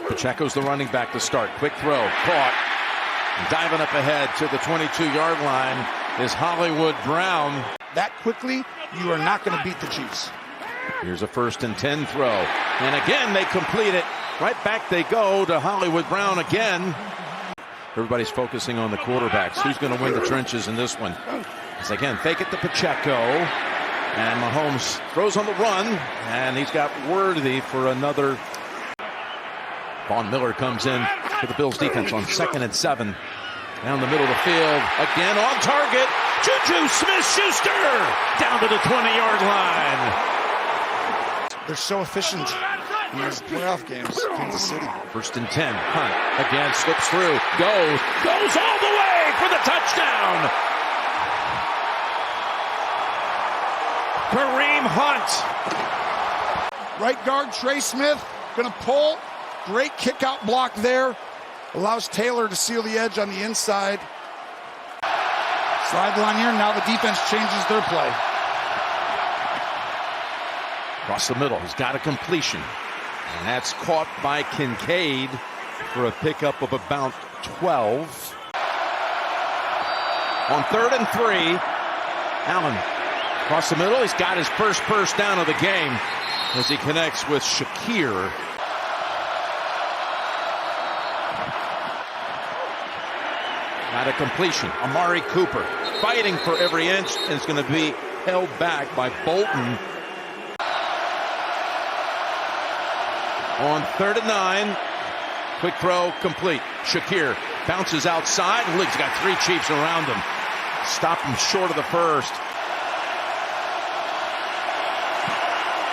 Pacheco's the running back to start. Quick throw, caught. Diving up ahead to the 22-yard line is Hollywood Brown. That quickly, you are not going to beat the Chiefs. Here's a 1st and 10 throw. And again, they complete it. Right back they go to Hollywood Brown again. Everybody's focusing on the quarterbacks. Who's going to win the trenches in this one? As again, fake it to Pacheco. And Mahomes throws on the run. And he's got Worthy for another. Von Miller comes in for the Bills defense on 2nd and 7. Down the middle of the field. Again on target. Juju Smith-Schuster down to the 20-yard line. They're so efficient in these playoff games, Kansas City. 1st and 10. Hunt again slips through. Goes all the way for the touchdown. Kareem Hunt. Right guard Trey Smith going to pull. Great kick out block there. Allows Taylor to seal the edge on the inside. Slide line here. Now the defense changes their play. Across the middle. He's got a completion. And that's caught by Kincaid for a pickup of about 12. On 3rd and 3. Allen across the middle. He's got his first down of the game as he connects with Shakir. Not a completion. Amari Cooper fighting for every inch and is going to be held back by Bolton. On 3rd and 9. Quick throw complete. Shakir bounces outside. He's got 3 Chiefs around him. Stop him short of the first.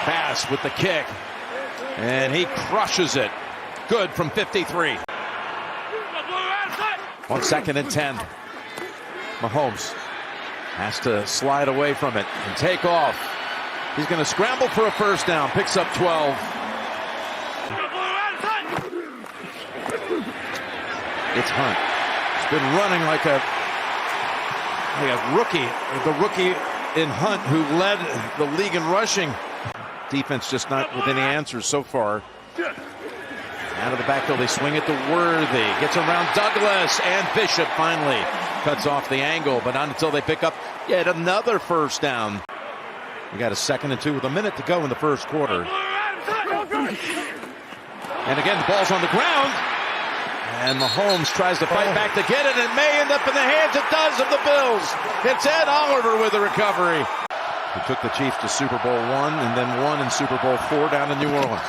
Bass with the kick. And he crushes it. Good from 53. On 2nd and 10. Mahomes has to slide away from it and take off. He's going to scramble for a 1st down. Picks up 12. It's Hunt. He's been running like a rookie. The rookie in Hunt who led the league in rushing. Defense just not with any answers so far. Out of the backfield, they swing it to Worthy. Gets around Douglas, and Bishop finally cuts off the angle, but not until they pick up yet another 1st down. We got a 2nd and 2 with a minute to go in the 1st quarter. And again, the ball's on the ground. And Mahomes tries to fight back to get it. It may end up in the hands, it does, of the Bills. It's Ed Oliver with the recovery. He took the Chiefs to Super Bowl I and then won in Super Bowl IV down in New Orleans.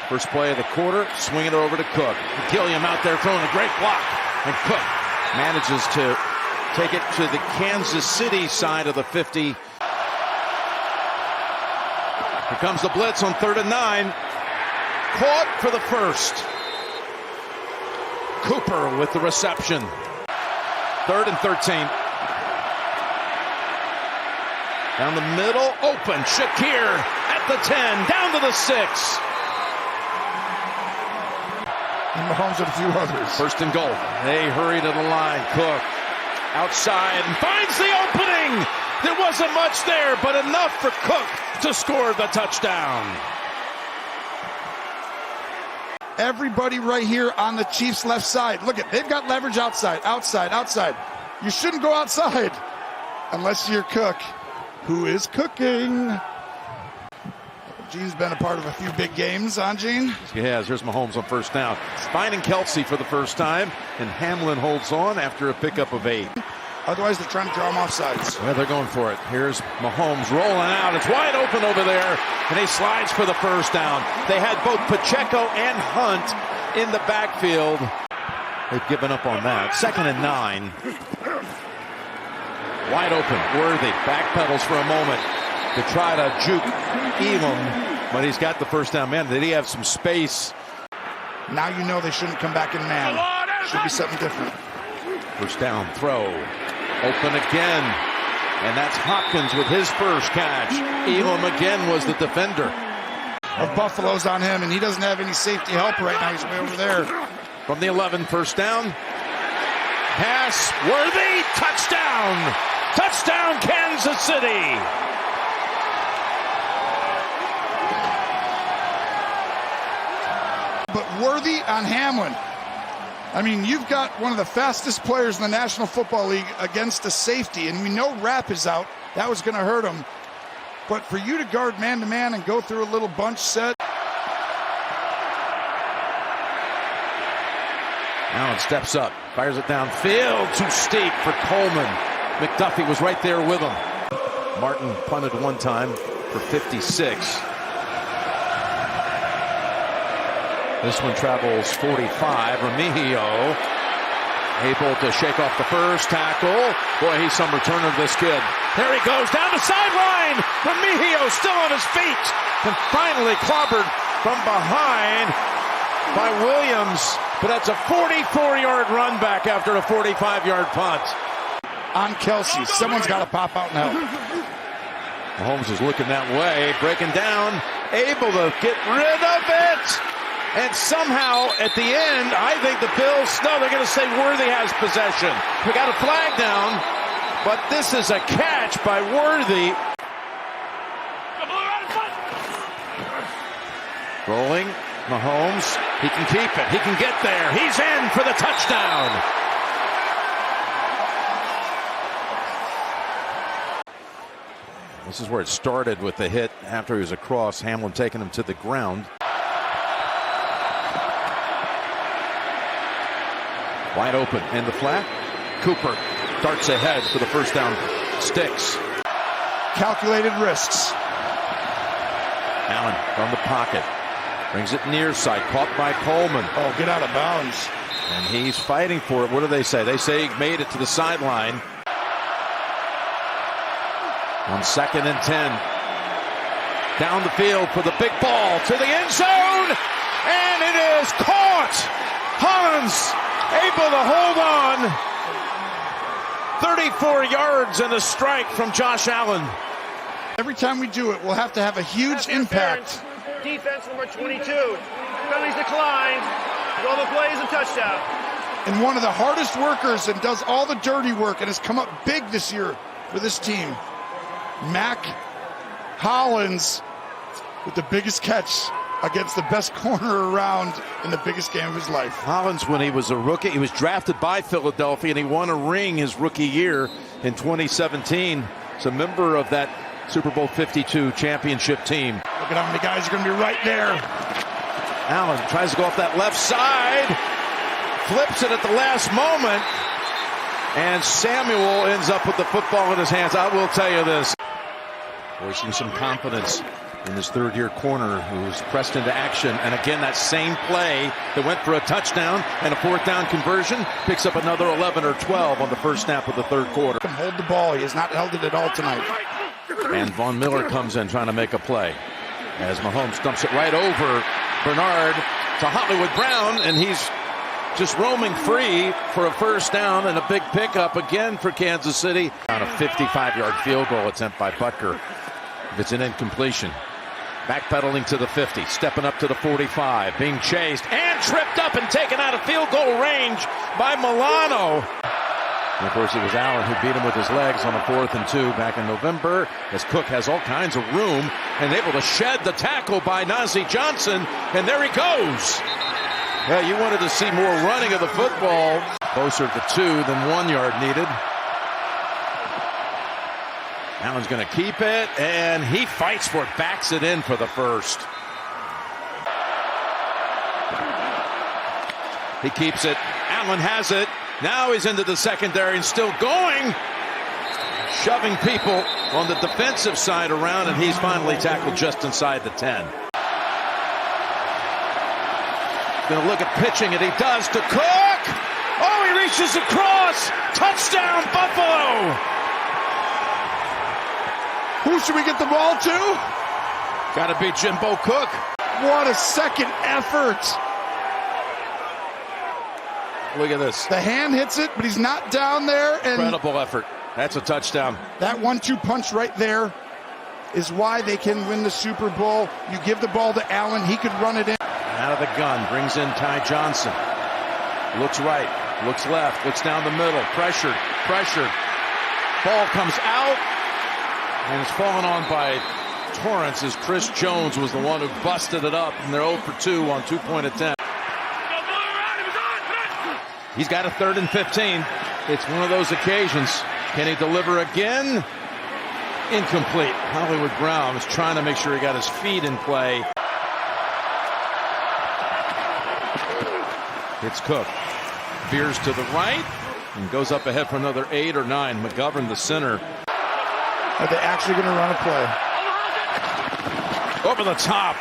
First play of the quarter, swinging it over to Cook. Gilliam out there throwing a great block. And Cook manages to take it to the Kansas City side of the 50. Here comes the blitz on 3rd and 9. Caught for the 1st. Cooper with the reception. 3rd and 13. Down the middle, open. Shakir at the 10, down to the 6. And Mahomes and a few others. 1st and goal. They hurry to the line. Cook outside and finds the opening. There wasn't much there, but enough for Cook to score the touchdown. Everybody right here on the Chiefs' left side. Look at, they've got leverage outside. You shouldn't go outside unless you're Cook, who is cooking. Gene's been a part of a few big games, Gene? He has. Here's Mahomes on 1st down. Finding Kelsey for the 1st time, and Hamlin holds on after a pickup of 8. Otherwise, they're trying to draw him off sides. Yeah, they're going for it. Here's Mahomes rolling out. It's wide open over there, and he slides for the 1st down. They had both Pacheco and Hunt in the backfield. They've given up on that. 2nd and 9. Wide open. Worthy backpedals for a moment to try to juke Elam, but he's got the 1st down. Man, did he have some space? Now you know they shouldn't come back in man. Should be something different. 1st down throw. Open again. And that's Hopkins with his 1st catch. Elam again was the defender. Buffalo's on him, and he doesn't have any safety help right now. He's way over there. From the 11, 1st down. Pass. Worthy. Touchdown. Touchdown, Kansas City. Worthy on Hamlin. I mean, you've got one of the fastest players in the National Football League against a safety, and we know Rapp is out. That was going to hurt him. But for you to guard man-to-man and go through a little bunch set. Allen steps up, fires it downfield, too steep for Coleman. McDuffie was right there with him. Martin punted one time for 56. This one travels 45. Remigio able to shake off the first tackle. Boy, he's some returner, this kid. There he goes, down the sideline. Remigio still on his feet. And finally clobbered from behind by Williams. But that's a 44-yard run back after a 45-yard punt. On Kelsey, someone's got to pop out now. Mahomes is looking that way, breaking down, able to get rid of it. And somehow, at the end, I think the Bills, no, they're going to say Worthy has possession. We got a flag down, but this is a catch by Worthy. Rolling, Mahomes, he can keep it, he can get there, he's in for the touchdown. This is where it started with the hit after he was across, Hamlin taking him to the ground. Wide open in the flat. Cooper darts ahead for the first down. Sticks. Calculated risks. Allen from the pocket. Brings it near side. Caught by Coleman. Oh, get out of bounds. And he's fighting for it. What do they say? They say he made it to the sideline. On 2nd and 10. Down the field for the big ball to the end zone. And it is caught. Hollins able to hold on. 34 yards and a strike from Josh Allen. Every time we do it, we'll have to have a huge impact. Defense number 22. Penalties declined. All the plays and touchdown. And one of the hardest workers and does all the dirty work and has come up big this year for this team. Mac Hollins with the biggest catch against the best corner around in the biggest game of his life. Hollins, when he was a rookie, he was drafted by Philadelphia and he won a ring his rookie year in 2017. He's a member of that Super Bowl 52 championship team. Look at how many guys are going to be right there. Allen tries to go off that left side, flips it at the last moment, and Samuel ends up with the football in his hands. I will tell you this. Voicing some confidence in his third-year corner who's pressed into action. And again, that same play that went for a touchdown and a fourth down conversion picks up another 11 or 12 on the first snap of the third quarter. Hold the ball. He has not held it at all tonight. And Von Miller comes in trying to make a play as Mahomes dumps it right over Bernard to Hollywood Brown, and he's just roaming free for a first down and a big pickup again for Kansas City. On a 55-yard field goal attempt by Butker. It's an incompletion. Backpedaling to the 50, stepping up to the 45, being chased and tripped up and taken out of field goal range by Milano. And of course, it was Allen who beat him with his legs on a 4th and 2 back in November, as Cook has all kinds of room and able to shed the tackle by Najee Johnson, and there he goes. Yeah, you wanted to see more running of the football. Closer to 2 than 1 yard needed. Allen's going to keep it, and he fights for it, backs it in for the first. He keeps it. Allen has it. Now he's into the secondary and still going. Shoving people on the defensive side around, and he's finally tackled just inside the 10. Going to look at pitching, and he does to Cook. Oh, he reaches across. Touchdown, Buffalo. Who should we get the ball to? Got to be Jimbo Cook. What a second effort. Look at this. The hand hits it, but he's not down there. And incredible effort. That's a touchdown. That 1-2 punch right there is why they can win the Super Bowl. You give the ball to Allen, he could run it in. Out of the gun, brings in Ty Johnson. Looks right, looks left, looks down the middle. Pressured. Ball comes out, and it's fallen on by Torrance as Chris Jones was the one who busted it up. And they're 0 for 2 on 2-point attempt. He's got a 3rd and 15. It's one of those occasions. Can he deliver again? Incomplete. Hollywood Brown was trying to make sure he got his feet in play. It's Cook. Veers to the right and goes up ahead for another 8 or 9. McGovern, the center. Are they actually going to run a play? Over the top.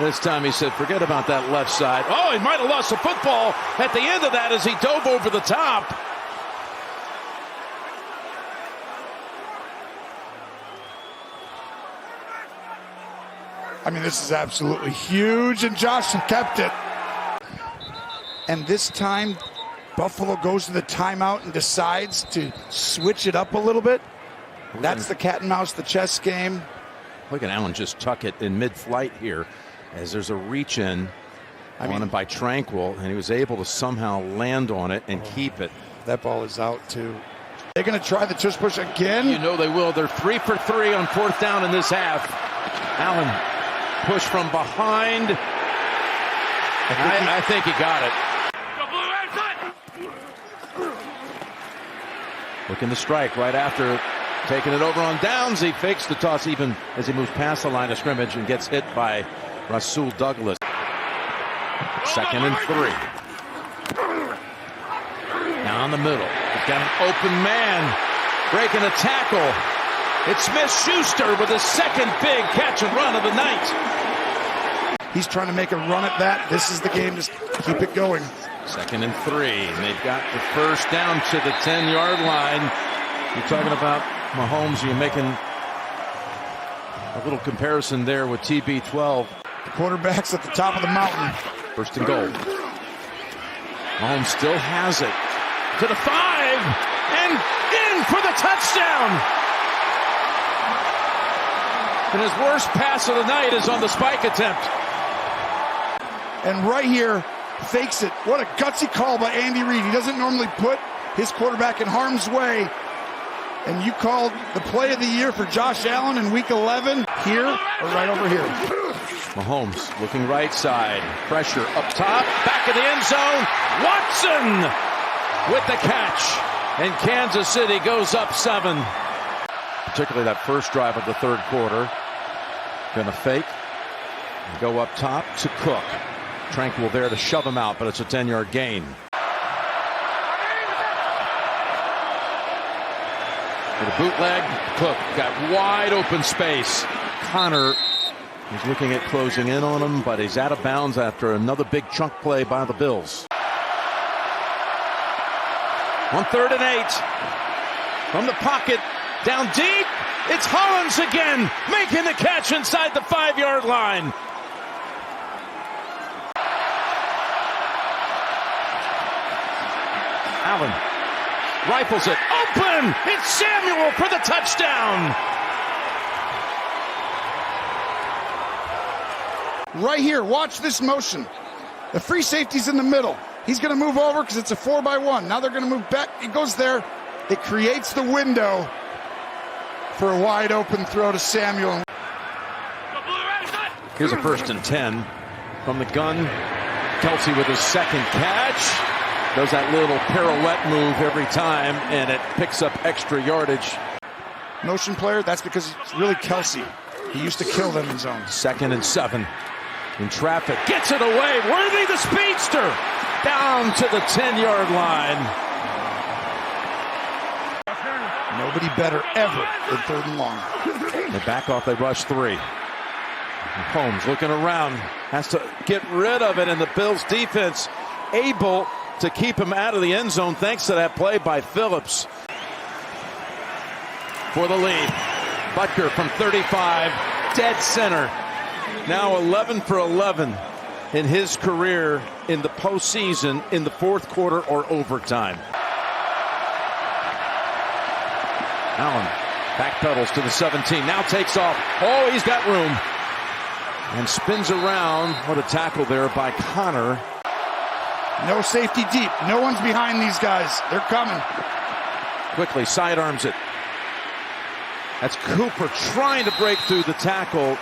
This time he said, forget about that left side. Oh, he might have lost the football at the end of that as he dove over the top. I mean, this is absolutely huge, and Josh kept it. And this time, Buffalo goes to the timeout and decides to switch it up a little bit. That's the cat and mouse, the chess game. Look at Allen just tuck it in mid-flight here as there's a reach in on him by Tranquil, and he was able to somehow land on it and keep it. That ball is out, too. They're going to try the tush push again. You know they will. They're 3 for 3 on 4th down in this half. Allen push from behind. I think he got it. Looking to strike right after taking it over on downs. He fakes the toss even as he moves past the line of scrimmage and gets hit by Rasul Douglas. 2nd and 3. Now in the middle. He's got an open man breaking a tackle. It's Smith-Schuster with his 2nd big catch and run of the night. He's trying to make a run at that. This is the game to keep it going. 2nd and 3. And they've got the 1st down to the 10-yard line. You're talking about Mahomes. You're making a little comparison there with TB12. The quarterback's at the top of the mountain. 1st and goal. Mahomes still has it. To the 5. And in for the touchdown. And his worst pass of the night is on the spike attempt. And right here, fakes it. What a gutsy call by Andy Reid. He doesn't normally put his quarterback in harm's way. And you called the play of the year for Josh Allen in week 11 here or right over here. Mahomes looking right side. Pressure up top. Back of the end zone. Watson with the catch. And Kansas City goes up 7. Particularly that first drive of the 3rd quarter. Gonna fake. And go up top to Cook. Tranquil there to shove him out, but it's a 10-yard gain. With a bootleg, Cook got wide open space. Connor is looking at closing in on him, but he's out of bounds after another big chunk play by the Bills. On 3rd and 8, from the pocket, down deep, it's Hollins again, making the catch inside the 5-yard line. Allen rifles it. Open! It's Samuel for the touchdown! Right here, watch this motion. The free safety's in the middle. He's going to move over because it's a 4-by-1. Now they're going to move back. He goes there. It creates the window for a wide open throw to Samuel. Here's a 1st and 10 from the gun. Kelsey with his 2nd catch. Does that little pirouette move every time, and it picks up extra yardage. Motion player, that's because it's really Kelsey. He used to kill them in zone. 2nd and 7 in traffic. Gets it away. Worthy the speedster. Down to the 10-yard line. Nobody better ever than 3rd and long. They back off. They rush 3. Holmes looking around. Has to get rid of it, and the Bills defense able to keep him out of the end zone thanks to that play by Phillips. For the lead. Butker from 35. Dead center. Now 11 for 11 in his career in the postseason in the 4th quarter or overtime. Allen backpedals to the 17. Now takes off. Oh, he's got room. And spins around. What a tackle there by Connor. No safety deep. No one's behind these guys. They're coming. Quickly sidearms it. That's Cooper trying to break through the tackle.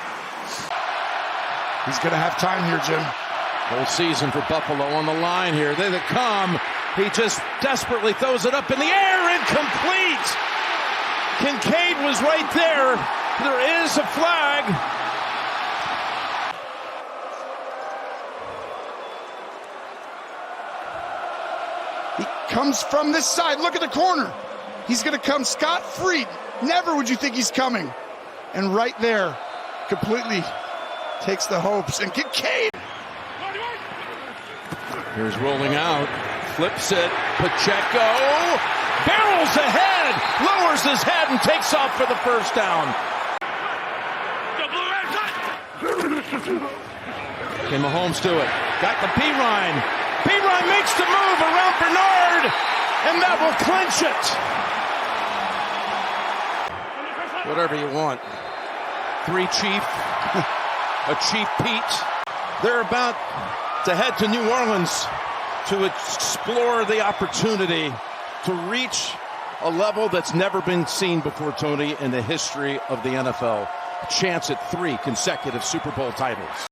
He's going to have time here, Jim. Whole season for Buffalo on the line here. They come. He just desperately throws it up in the air, incomplete. Kincaid was right there. There is a flag. He comes from this side. Look at the corner. He's going to come scot-free. Never would you think he's coming. And right there, completely takes the hopes. And Kincaid. Here's rolling out. Flips it. Pacheco barrels ahead. Lowers his head and takes off for the first down. Okay, Mahomes to it. Got the P-Ryan. P-Ryan makes the move around Bernard, and that will clinch it. Whatever you want. Three Chief, a Chief Pete. They're about to head to New Orleans to explore the opportunity to reach a level that's never been seen before, Tony, in the history of the NFL. A chance at 3 consecutive Super Bowl titles.